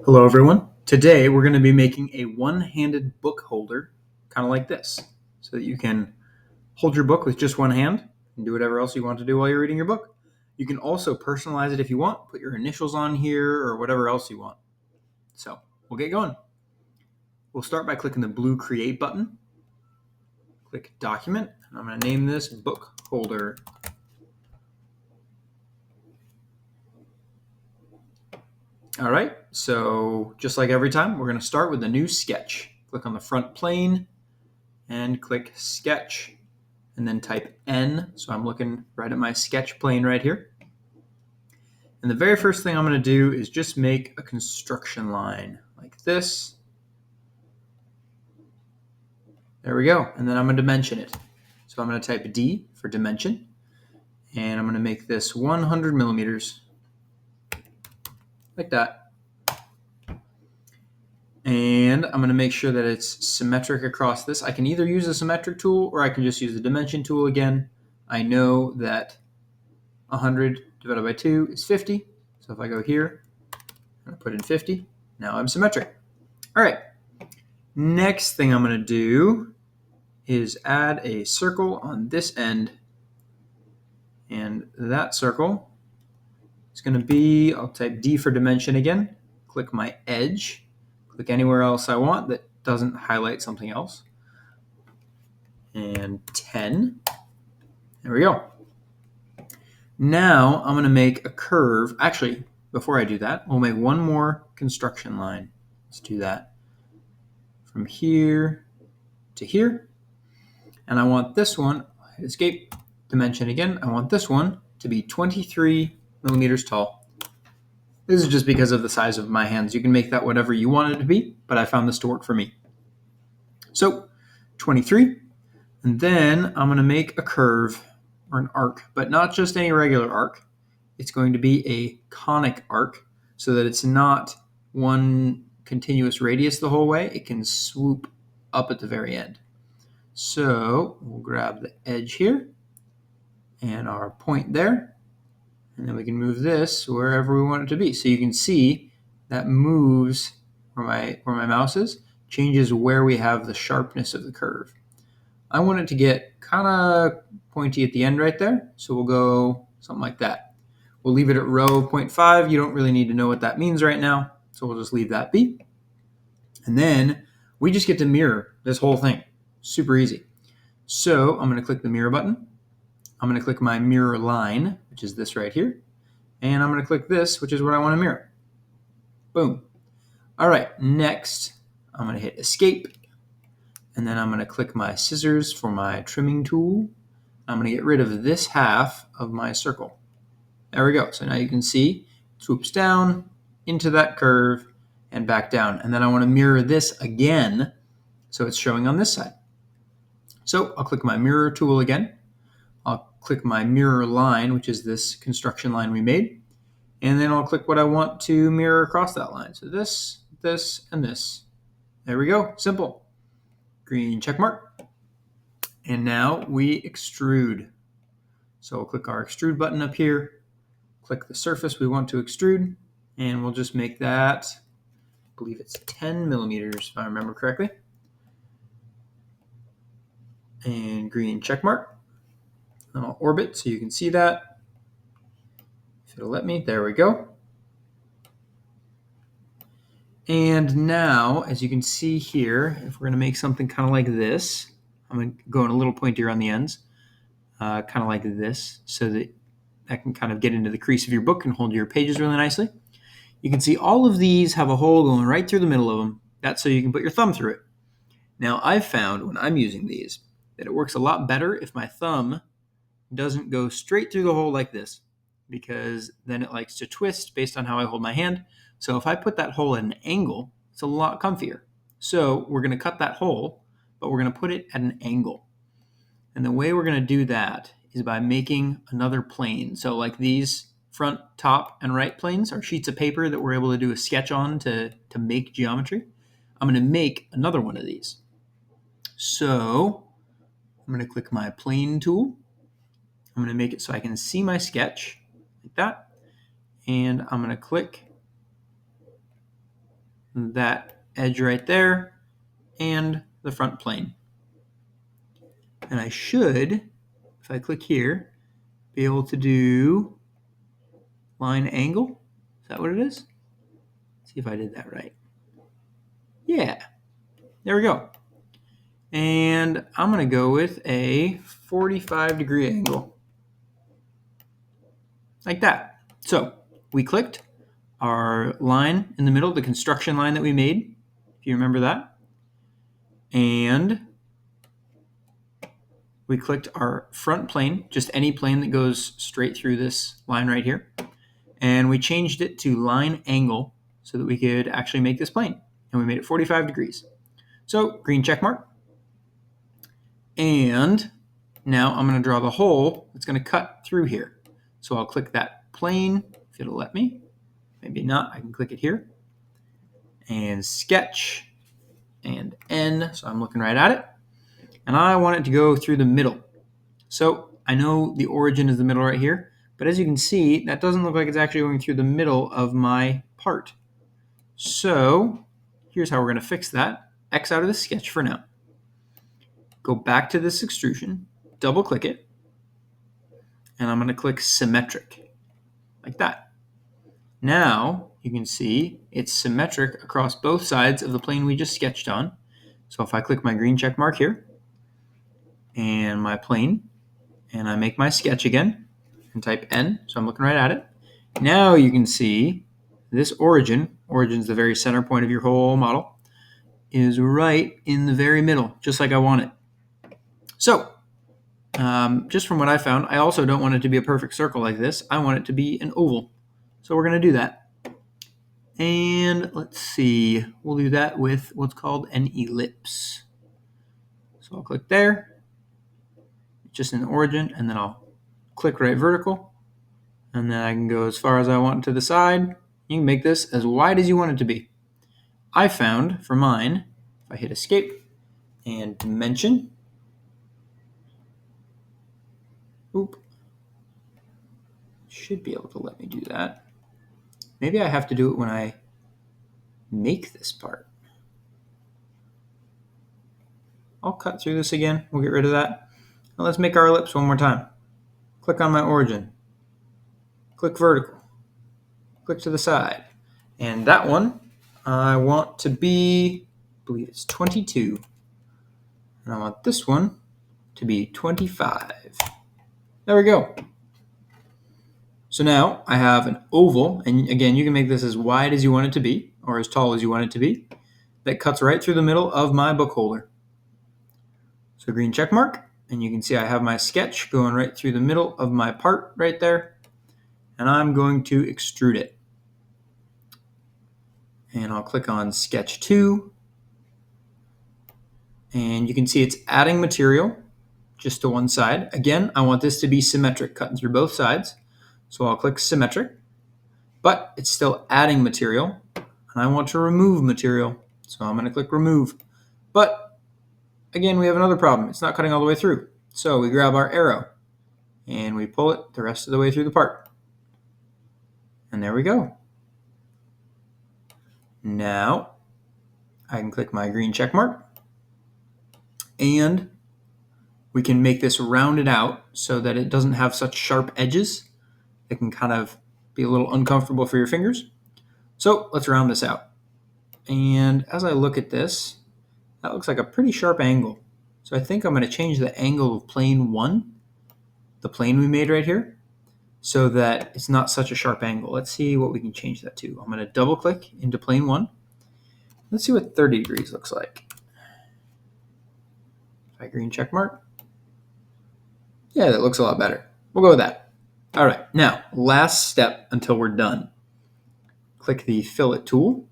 Hello everyone. Today we're going to be making a one-handed book holder, kind of like this, so that you can hold your book with just one hand and do whatever else you want to do while you're reading your book. You can also personalize it if you want, put your initials on here or whatever else you want. So we'll get going. We'll start by clicking the blue Create button. Click Document, and I'm going to name this Book Holder. All right, so just like every time, we're going to start with a new sketch. Click on the front plane and click Sketch, and then type N. So I'm looking right at my sketch plane right here. And the very first thing I'm going to do is just make a construction line like this. There we go. And then I'm going to dimension it. So I'm going to type D for dimension, and I'm going to make this 100 millimeters like that. And I'm going to make sure that it's symmetric across this. I can either use the symmetric tool or I can just use the dimension tool again. I know that 100 divided by 2 is 50. So if I go here, I'm going to put in 50. Now I'm symmetric. All right. Next thing I'm going to do is add a circle on this end. And that circle is going to be, I'll type D for dimension again, click my edge, click anywhere else I want that doesn't highlight something else, and 10. There we go. Now I'm going to make a curve. Actually, before I do that, we'll make one more construction line. Let's do that. From here to here. And I want this one, escape dimension again, I want this one to be 23 millimeters tall. This is just because of the size of my hands. You can make that whatever you want it to be, but I found this to work for me. So 23, and then I'm going to make a curve or an arc, but not just any regular arc. It's going to be a conic arc so that it's not one continuous radius the whole way. It can swoop up at the very end. So we'll grab the edge here and our point there. And then we can move this wherever we want it to be. So you can see that moves where my mouse is, changes where we have the sharpness of the curve. I want it to get kind of pointy at the end right there. So we'll go something like that. We'll leave it at row 0.5. You don't really need to know what that means right now. So we'll just leave that be. And then we just get to mirror this whole thing. Super easy. So I'm going to click the mirror button. I'm going to click my mirror line, which is this right here. And I'm going to click this, which is what I want to mirror. Boom. All right, next, I'm going to hit escape. And then I'm going to click my scissors for my trimming tool. I'm going to get rid of this half of my circle. There we go. So now you can see it swoops down into that curve and back down. And then I want to mirror this again so it's showing on this side. So I'll click my mirror tool again. I'll click my mirror line, which is this construction line we made. And then I'll click what I want to mirror across that line. So this, this, and this. There we go. Simple. Green check mark. And now we extrude. So we'll click our extrude button up here. Click the surface we want to extrude. And we'll just make that, I believe it's 10 millimeters, if I remember correctly. And green check mark. And I'll orbit so you can see that. If it'll let me, there we go. And now, as you can see here, if we're going to make something kind of like this, I'm going to go in a little pointier on the ends, kind of like this, so that can kind of get into the crease of your book and hold your pages really nicely. You can see all of these have a hole going right through the middle of them. That's so you can put your thumb through it. Now, I've found when I'm using these that it works a lot better if my thumb doesn't go straight through the hole like this, because then it likes to twist based on how I hold my hand. So if I put that hole at an angle, it's a lot comfier. So we're going to cut that hole, but we're going to put it at an angle. And the way we're going to do that is by making another plane. So like these front, top, and right planes are sheets of paper that we're able to do a sketch on to make geometry. I'm going to make another one of these. So I'm going to click my plane tool. I'm going to make it so I can see my sketch like that. And I'm going to click that edge right there and the front plane. And I should, if I click here, be able to do line angle. Is that what it is? Let's see if I did that right. Yeah, there we go. And I'm going to go with a 45-degree angle. Like that. So we clicked our line in the middle, the construction line that we made, if you remember that. And we clicked our front plane, just any plane that goes straight through this line right here. And we changed it to line angle so that we could actually make this plane. And we made it 45 degrees. So green check mark. And now I'm going to draw the hole that's going to cut through here. So I'll click that plane, if it'll let me. Maybe not, I can click it here. And sketch, and N, so I'm looking right at it. And I want it to go through the middle. So I know the origin is the middle right here, but as you can see, that doesn't look like it's actually going through the middle of my part. So here's how we're going to fix that. X out of the sketch for now. Go back to this extrusion, double click it, and I'm going to click symmetric, like that. Now you can see it's symmetric across both sides of the plane we just sketched on. So if I click my green check mark here and my plane, and I make my sketch again and type N, so I'm looking right at it. Now you can see this origin's the very center point of your whole model, is right in the very middle, just like I want it. So just from what I found, I also don't want it to be a perfect circle like this. I want it to be an oval. So we're going to do that. And let's see, we'll do that with what's called an ellipse. So I'll click there, just in the origin, and then I'll click right vertical. And then I can go as far as I want to the side. You can make this as wide as you want it to be. I found for mine, if I hit escape and dimension, should be able to let me do that. Maybe I have to do it when I make this part. I'll cut through this again. We'll get rid of that. Now let's make our ellipse one more time. Click on my origin. Click vertical. Click to the side. And that one, I want to be, I believe it's 22. And I want this one to be 25. There we go. So now I have an oval, and again, you can make this as wide as you want it to be, or as tall as you want it to be, that cuts right through the middle of my book holder. So green check mark, and you can see I have my sketch going right through the middle of my part right there, and I'm going to extrude it. And I'll click on sketch 2, and you can see it's adding material just to one side. Again, I want this to be symmetric, cutting through both sides. So I'll click symmetric, but it's still adding material, and I want to remove material. So I'm going to click remove. But again, we have another problem. It's not cutting all the way through. So we grab our arrow and we pull it the rest of the way through the part. And there we go. Now I can click my green check mark, and we can make this rounded out so that it doesn't have such sharp edges. It can kind of be a little uncomfortable for your fingers. So let's round this out. And as I look at this, that looks like a pretty sharp angle. So I think I'm going to change the angle of plane 1, the plane we made right here, so that it's not such a sharp angle. Let's see what we can change that to. I'm going to double click into plane 1. Let's see what 30 degrees looks like. If I green check mark. Yeah, that looks a lot better. We'll go with that. All right, now last step until we're done. Click the fillet tool,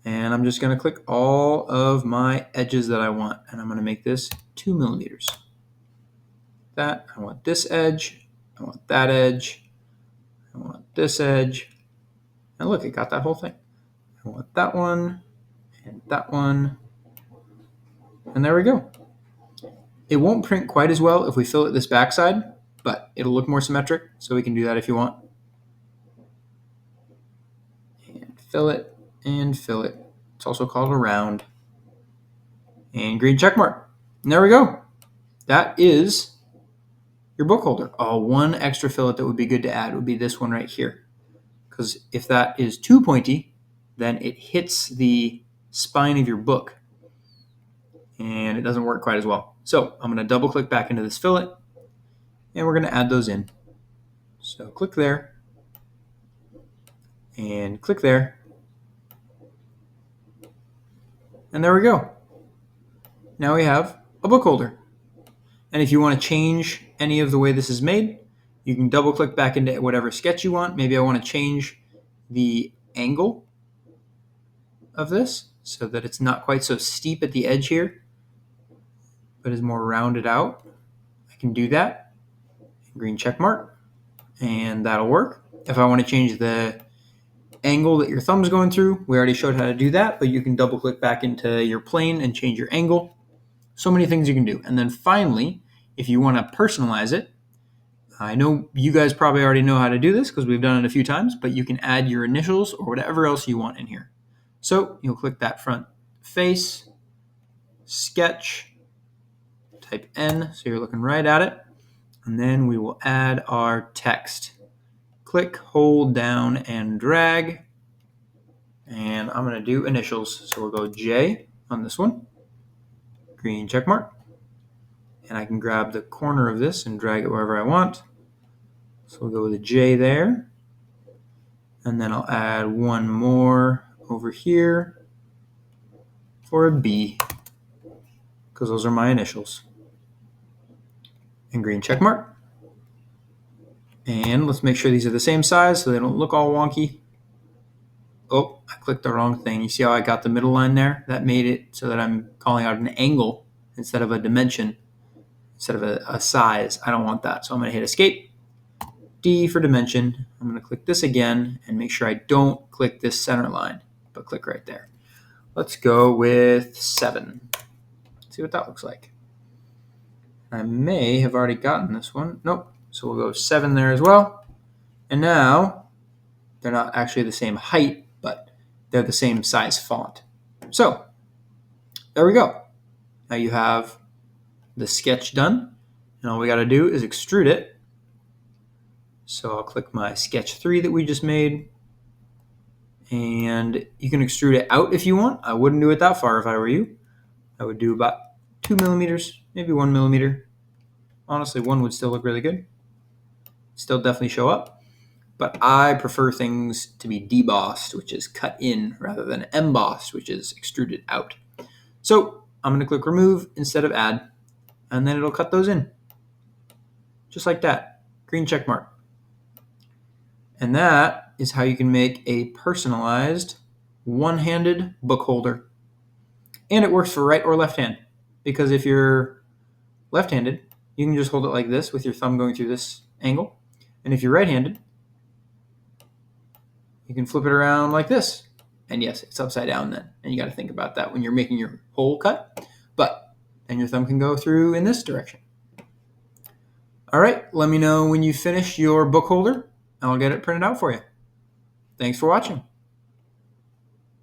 and I'm just going to click all of my edges that I want, and I'm going to make this 2 millimeters. That, I want this edge, I want that edge, I want this edge, and look, it got that whole thing. I want that one, and that one, and there we go. It won't print quite as well if we fillet this backside, but it'll look more symmetric, so we can do that if you want. And fillet, and fillet, It's also called a round. And green check mark. And there we go. That is your book holder. Oh, one extra fillet that would be good to add would be this one right here. Because if that is too pointy, then it hits the spine of your book and it doesn't work quite as well. So I'm going to double click back into this fillet and we're going to add those in. So click there and click there. And there we go. Now we have a book holder. And if you want to change any of the way this is made, you can double click back into whatever sketch you want. Maybe I want to change the angle of this so that it's not quite so steep at the edge here, but is more rounded out. I can do that. Green check mark, and that'll work. If I want to change the angle that your thumb's going through, we already showed how to do that, but you can double click back into your plane and change your angle. So many things you can do. And then finally, if you want to personalize it, I know you guys probably already know how to do this because we've done it a few times, but you can add your initials or whatever else you want in here. So you'll click that front face, sketch, type N, so you're looking right at it, and then we will add our text. Click, hold down, and drag, and I'm going to do initials. So we'll go J on this one, green check mark, and I can grab the corner of this and drag it wherever I want. So we'll go with a J there, and then I'll add one more over here for a B, because those are my initials. And green check mark. And let's make sure these are the same size so they don't look all wonky. Oh, I clicked the wrong thing. You see how I got the middle line there? That made it so that I'm calling out an angle instead of a dimension, instead of a size. I don't want that. So I'm going to hit escape. D for dimension. I'm going to click this again and make sure I don't click this center line, but click right there. Let's go with 7. See what that looks like. I may have already gotten this one. Nope. So we'll go 7 there as well. And now they're not actually the same height, but they're the same size font. So there we go. Now you have the sketch done. And all we got to do is extrude it. So I'll click my sketch 3 that we just made. And you can extrude it out if you want. I wouldn't do it that far if I were you. I would do about 2 millimeters, maybe 1 millimeter. Honestly, 1 would still look really good. Still definitely show up. But I prefer things to be debossed, which is cut in, rather than embossed, which is extruded out. So I'm going to click remove instead of add, and then it'll cut those in. Just like that. Green check mark. And that is how you can make a personalized one-handed book holder. And it works for right or left hand, because if you're left-handed, you can just hold it like this with your thumb going through this angle. And if you're right-handed, you can flip it around like this. And yes, it's upside down then. And you got to think about that when you're making your hole cut. And your thumb can go through in this direction. All right, let me know when you finish your book holder, and I'll get it printed out for you. Thanks for watching.